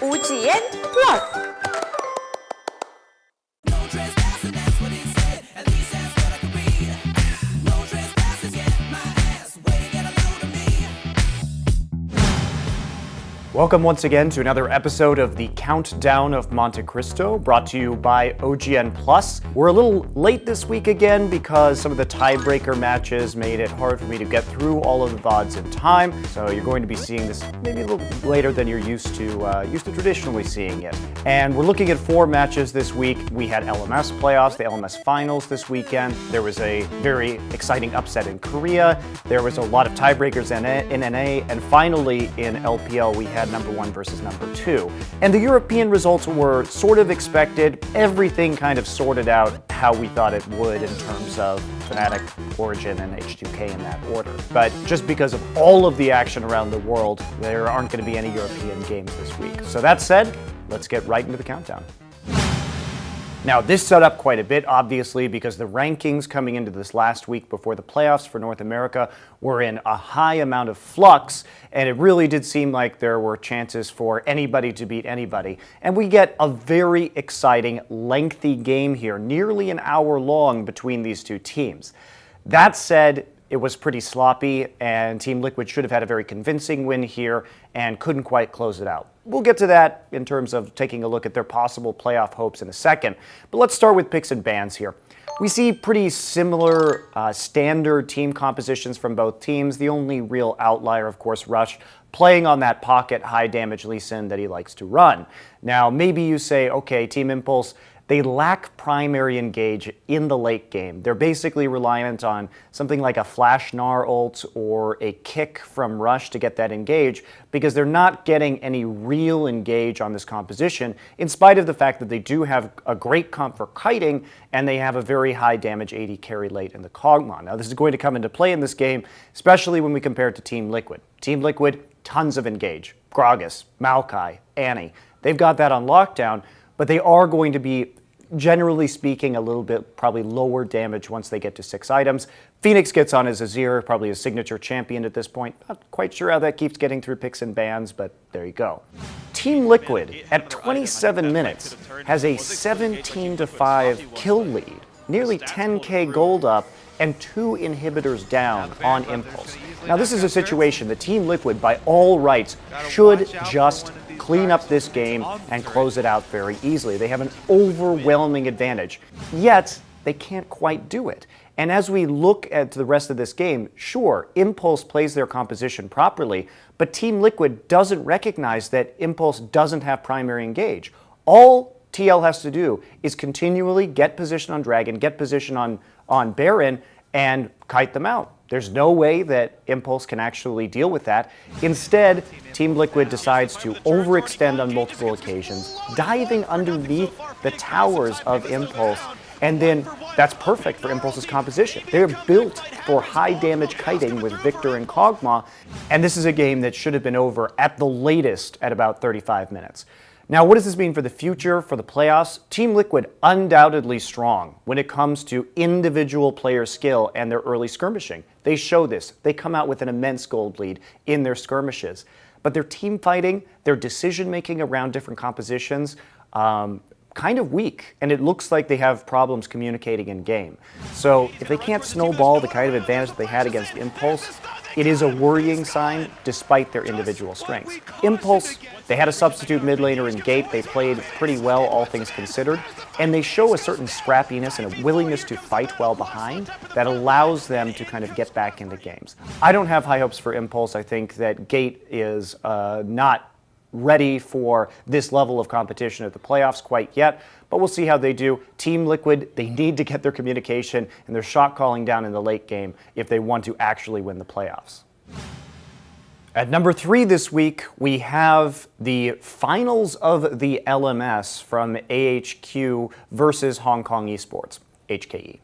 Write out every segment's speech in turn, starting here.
OGN 플러스. Welcome once again to another episode of the Countdown of MonteCristo, brought to you by OGN+. We're a little late this week again because some of the tiebreaker matches made it hard for me to get through all of the VODs in time, so you're going to be seeing this maybe a little later than you're used to traditionally seeing it. And we're looking at 4 matches this week. We had LMS playoffs, the LMS finals this weekend. There was a very exciting upset in Korea. There was a lot of tiebreakers in NA, and finally in LPL we had number 1 versus number 2. And the European results were sort of expected. Everything kind of sorted out how we thought it would in terms of Fnatic, Origin, and H2K in that order. But just because of all of the action around the world, there aren't going to be any European games this week. So that said, let's get right into the countdown. Now, this set up quite a bit, obviously, because the rankings coming into this last week before the playoffs for North America were in a high amount of flux, and it really did seem like there were chances for anybody to beat anybody. And we get a very exciting, lengthy game here, nearly an hour long between these two teams. That said, it was pretty sloppy, and Team Liquid should have had a very convincing win here and couldn't quite close it out. We'll get to that in terms of taking a look at their possible playoff hopes in a second, but let's start with picks and bans here. We see pretty similar standard team compositions from both teams. The only real outlier, of course, Rush, playing on that pocket high damage Lee Sin that he likes to run. Now, maybe you say, okay, Team Impulse, they lack primary engage in the late game. They're basically reliant on something like a flash Gnar ult or a kick from Rush to get that engage, because they're not getting any real engage on this composition, in spite of the fact that they do have a great comp for kiting, and they have a very high damage AD carry late in the Kog'Maw. Now, this is going to come into play in this game, especially when we compare it to Team Liquid. Team Liquid, tons of engage. Gragas, Maokai, Annie. They've got that on lockdown, but they are going to be, generally speaking, a little bit probably lower damage once they get to 6 items. Phoenix gets on as Azir, probably a signature champion at this point. Not quite sure how that keeps getting through picks and bans, but there you go. Team Liquid, at 27 minutes, has a 17-5 kill lead, nearly 10k gold up, and 2 inhibitors down on Impulse. Now, this is a situation that Team Liquid, by all rights, should just clean up this game and close it out very easily. They have an overwhelming advantage, yet they can't quite do it. And as we look at the rest of this game, sure, Impulse plays their composition properly, but Team Liquid doesn't recognize that Impulse doesn't have primary engage. All TL has to do is continually get position on Dragon, get position on Baron, and kite them out. There's no way that Impulse can actually deal with that. Instead, Team Liquid decides to overextend on multiple occasions, diving underneath the towers of Impulse, and then that's perfect for Impulse's composition. They're built for high damage kiting with Victor and Kog'Maw, and this is a game that should have been over at the latest at about 35 minutes. Now, what does this mean for the future, for the playoffs? Team Liquid undoubtedly strong when it comes to individual player skill and their early skirmishing. They show this. They come out with an immense gold lead in their skirmishes. But their team fighting, their decision-making around different compositions, kind of weak, and it looks like they have problems communicating in game. So if they can't snowball the kind of advantage that they had against Impulse, it is a worrying sign despite their individual strengths. Impulse, they had a substitute mid laner in Gate. They played pretty well, all things considered, and they show a certain scrappiness and a willingness to fight well behind that allows them to kind of get back into games. I don't have high hopes for Impulse. I think that Gate is not ready for this level of competition at the playoffs quite yet, but we'll see how they do. Team Liquid, they need to get their communication and their shot calling down in the late game if they want to actually win the playoffs. At number 3 this week, we have the finals of the LMS from AHQ versus Hong Kong Esports, HKE.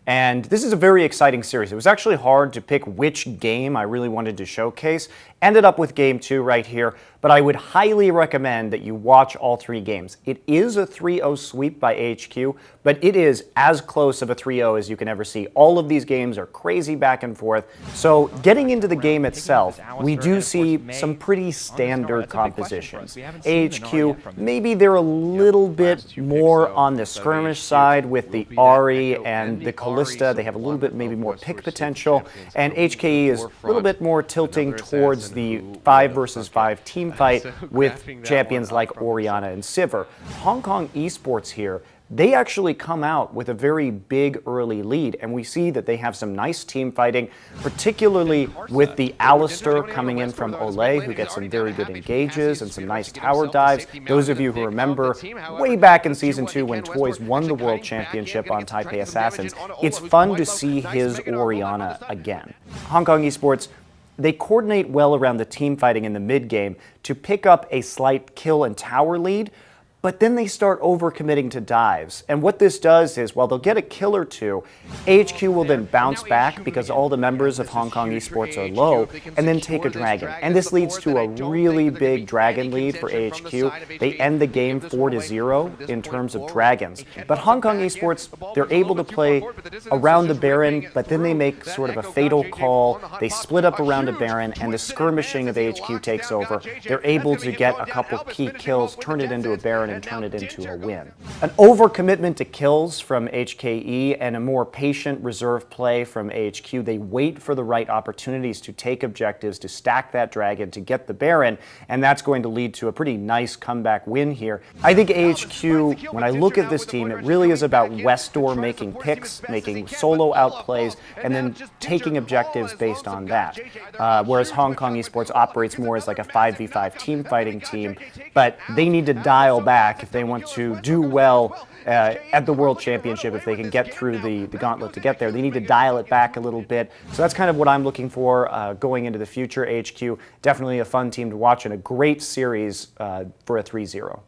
And this is a very exciting series. It was actually hard to pick which game I really wanted to showcase. Ended up with game 2 right here, but but I would highly recommend that you watch all 3 games. It is a 3-0 sweep by HQ, but it is as close of a 3-0 as you can ever see. All of these games are crazy back and forth. So getting into the game itself, we do see some pretty standard compositions. HQ, maybe they're a little bit more on the skirmish side with the Ari and the Callista. They have a little bit maybe more pick potential, and HKE is a little bit more tilting towards the 5 versus 5 team fight with champions like Orianna and Sivir. Hong Kong Esports here, they actually come out with a very big early lead, and we see that they have some nice team fighting, particularly with the Alistair coming in from Olay, who gets some very good engages and some nice tower dives. Those of you who remember way back in Season 2 when Toys won the World Championship on Taipei Assassins, it's fun to see his Orianna again. Hong Kong Esports, they coordinate well around the team fighting in the mid-game to pick up a slight kill and tower lead, but then they start overcommitting to dives. And what this does is, while they'll get a kill or 2, HQ will then bounce back because all the members of Hong Kong Esports are low, and then take a dragon. And this leads to a really big dragon lead for HQ. They end the game 4-0 in terms of dragons. But Hong Kong Esports, they're able to play around the Baron, but then they make sort of a fatal call. They split up around a Baron, and the skirmishing of HQ takes over. They're able to get a couple key kills, turn it into a Baron, and turn it into a win. An overcommitment to kills from HKE and a more patient reserve play from HQ. They wait for the right opportunities to take objectives, to stack that dragon, to get the Baron, and that's going to lead to a pretty nice comeback win here. I think HQ, when I look at this team, it really is about Westdoor making picks, making solo outplays, and then taking objectives based on that. Whereas Hong Kong Esports operates more as like a 5v5 team fighting team, but they need to dial back if they want to do well at the World Championship. If they can get through the gauntlet to get there, they need to dial it back a little bit. So that's kind of what I'm looking for going into the future. HQ, definitely a fun team to watch and a great series for a 3-0.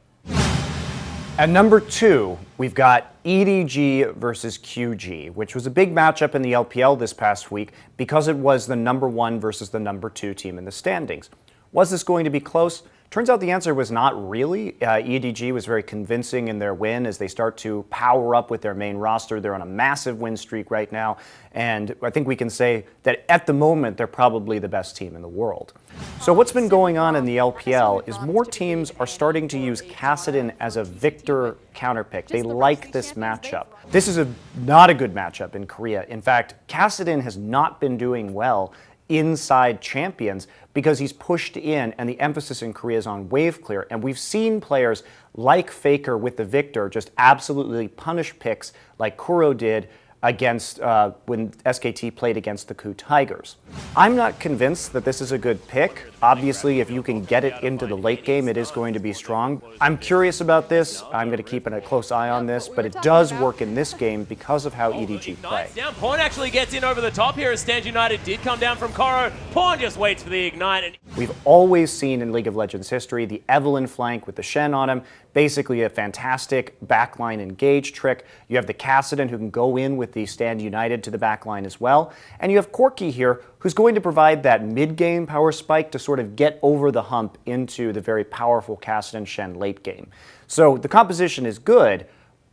At number 2, we've got EDG versus QG, which was a big matchup in the LPL this past week because it was the number 1 versus the number 2 team in the standings. Was this going to be close? Turns out the answer was not really. EDG was very convincing in their win as they start to power up with their main roster. They're on a massive win streak right now, and I think we can say that at the moment they're probably the best team in the world. So what's been going on in the LPL is more teams are starting to use Kassadin as a Victor counterpick. They like this matchup. This is not a good matchup in Korea. In fact, Kassadin has not been doing well inside champions because he's pushed in, and the emphasis in Korea is on wave clear. And we've seen players like Faker with the Victor just absolutely punish picks like Kuro did against when SKT played against the Ku Tigers. I'm not convinced that this is a good pick. Obviously, if you can get it into the late game, it is going to be strong. I'm curious about this. I'm going to keep a close eye on this, but it does work in this game because of how EDG play. Down, Pawn actually gets in over the top here as Stand United did come down from Koro. Pawn just waits for the ignite. And we've always seen in League of Legends history the Evelynn flank with the Shen on him. Basically a fantastic backline engage trick. You have the Kassadin who can go in with the Stand United to the backline as well. And you have Corki here who's going to provide that mid-game power spike to sort of get over the hump into the very powerful Kassadin Shen late game. So the composition is good,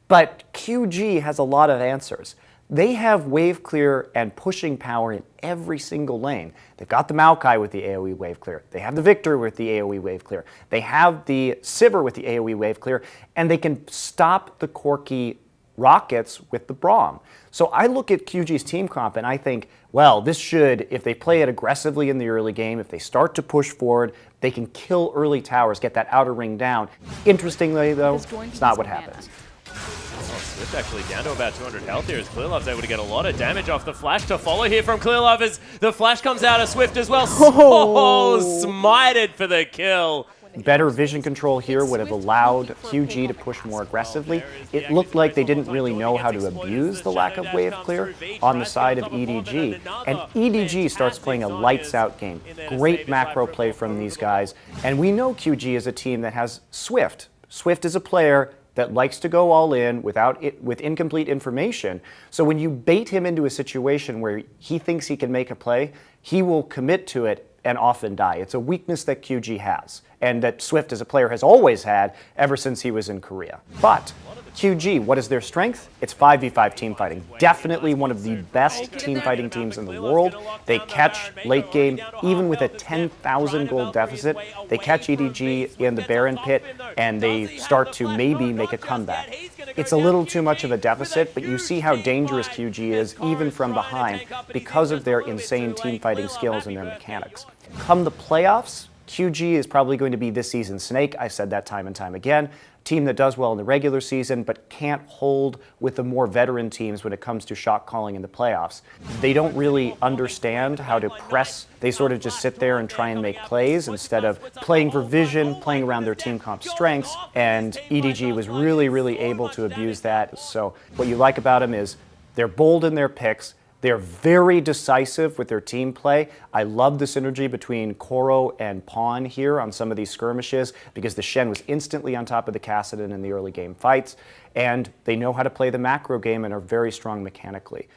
but QG has a lot of answers. They have wave clear and pushing power in every single lane. They've got the Maokai with the AoE wave clear. They have the Victor with the AoE wave clear. They have the Sivir with the AoE wave clear, and they can stop the Corki rockets with the Braum. So I look at QG's team comp and I think, well, this should, if they play it aggressively in the early game, if they start to push forward, they can kill early towers, get that outer ring down. Interestingly, though, it's not what happens. Swift actually down to about 200 health here as Clearlove's able to get a lot of damage off the flash to follow here from Clearlove as the flash comes out of Swift as well. Oh, smited for the kill. Better vision control here would have allowed QG to push more aggressively. It looked like they didn't really know how to abuse the lack of wave clear on the side of EDG. And EDG starts playing a lights-out game. Great macro play from these guys. And we know QG is a team that has Swift. Swift is a player that likes to go all in with incomplete information. So when you bait him into a situation where he thinks he can make a play, he will commit to it and often die. It's a weakness that QG has, and that Swift as a player has always had ever since he was in Korea. But QG, what is their strength? It's 5v5 team fighting. Definitely one of the best team fighting teams in the world. They catch late game, even with a 10,000 gold deficit. They catch EDG in the Baron pit, and they start to maybe make a comeback. It's a little too much of a deficit, but you see how dangerous QG is, even from behind, because of their insane team fighting skills and their mechanics. Come the playoffs, QG is probably going to be this season's snake. I've said that time and time again. Team that does well in the regular season, but can't hold with the more veteran teams when it comes to shot calling in the playoffs. They don't really understand how to press. They sort of just sit there and try and make plays instead of playing for vision, playing around their team comp strengths, and EDG was really able to abuse that. So what you like about them is they're bold in their picks. They're very decisive with their team play. I love the synergy between Koro and Pawn here on some of these skirmishes because the Shen was instantly on top of the Kassadin in the early game fights, and they know how to play the macro game and are very strong mechanically.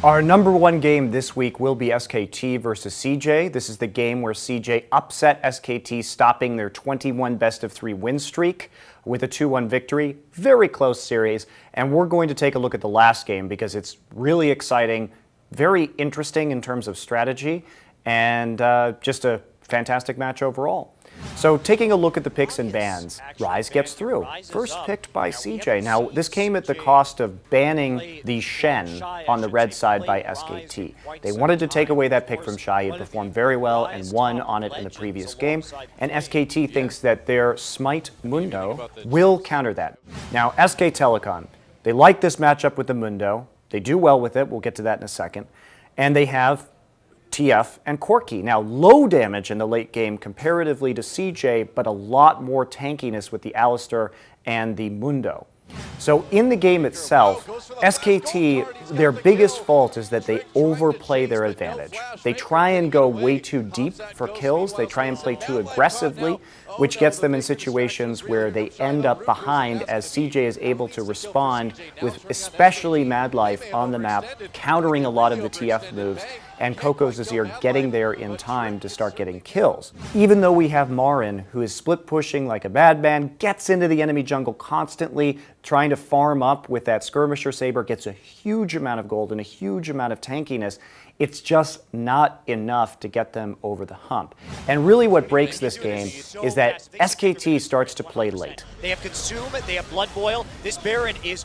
Our number one game this week will be SKT versus CJ. This is the game where CJ upset SKT, stopping their 21 best-of-3 win streak with a 2-1 victory. Very close series, and we're going to take a look at the last game because it's really exciting, very interesting in terms of strategy, and just a fantastic match overall. So taking a look at the picks and bans, Rise gets through. First picked by CJ. Now, this came at the cost of banning the Shen on the red side by SKT. They wanted to take away that pick from Shy. He had performed very well and won on it in the previous game. And SKT thinks that their Smite Mundo will counter that. Now, SK Telecom, they like this matchup with the Mundo. They do well with it. We'll get to that in a second. And they have TF and Corki. Now, low damage in the late game comparatively to CJ, but a lot more tankiness with the Alistar and the Mundo. So in the game itself, SKT, their biggest fault is that they overplay their advantage. They try and go way too deep for kills. They try and play too aggressively, which gets them in situations where they end up behind as CJ is able to respond with especially Mad Life on the map, countering a lot of the TF moves, and Coco's Azir getting there in time to start getting kills. Even though we have Marin, who is split pushing like a madman, gets into the enemy jungle constantly, trying to farm up with that Skirmisher Saber, gets a huge amount of gold and a huge amount of tankiness, it's just not enough to get them over the hump. And really what breaks this game is that SKT starts to play late. They have Consume, they have Blood Boil. This Baron is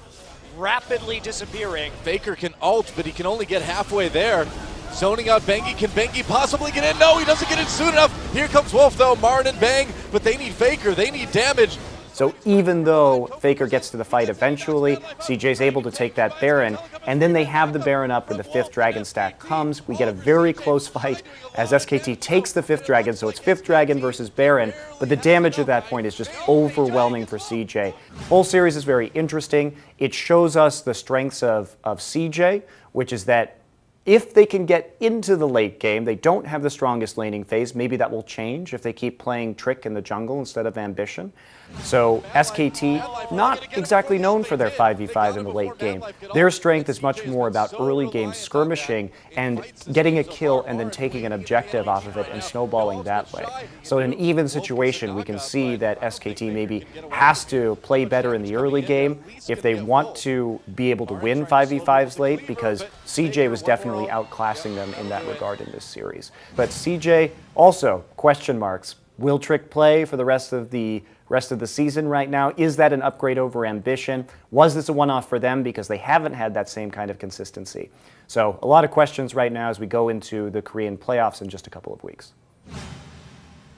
rapidly disappearing. Faker can ult, but he can only get halfway there. Zoning out Bengi. Can Bengi possibly get in? No, he doesn't get in soon enough. Here comes Wolf though, Marin and Bang, but they need Faker, they need damage. So even though Faker gets to the fight eventually, CJ's able to take that Baron, and then they have the Baron up when the 5th Dragon stack comes. We get a very close fight as SKT takes the 5th Dragon, so it's 5th Dragon versus Baron, but the damage at that point is just overwhelming for CJ. Whole series is very interesting. It shows us the strengths of CJ, which is that if they can get into the late game, they don't have the strongest laning phase. Maybe that will change if they keep playing Trick in the jungle instead of Ambition. So SKT, not exactly known for their 5v5 in the late game. Their strength is much more about early game skirmishing and getting a kill and then taking an objective off of it and snowballing that way. So in an even situation, we can see that SKT maybe has to play better in the early game if they want to be able to win 5v5s late, because CJ was definitely outclassing them in that regard in this series. But CJ, also, question marks. Will Trick play for the rest of the season right now? Is that an upgrade over Ambition? Was this a one-off for them because they haven't had that same kind of consistency? So a lot of questions right now as we go into the Korean playoffs in just a couple of weeks.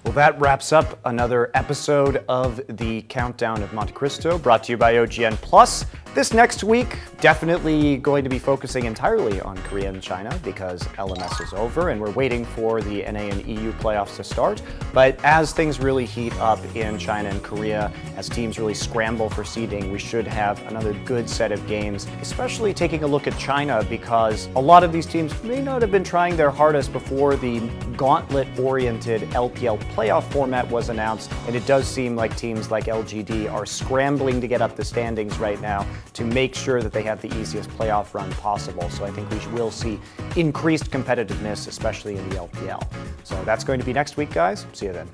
Well, that wraps up another episode of the Countdown of MonteCristo, brought to you by OGN+. This next week, definitely going to be focusing entirely on Korea and China because LMS is over and we're waiting for the NA and EU playoffs to start. But as things really heat up in China and Korea, as teams really scramble for seeding, we should have another good set of games, especially taking a look at China because a lot of these teams may not have been trying their hardest before the gauntlet-oriented LPL playoff format was announced, and it does seem like teams like LGD are scrambling to get up the standings right now. to make sure that they have the easiest playoff run possible. So I think we will see increased competitiveness, especially in the LPL. So that's going to be next week, guys. See you then.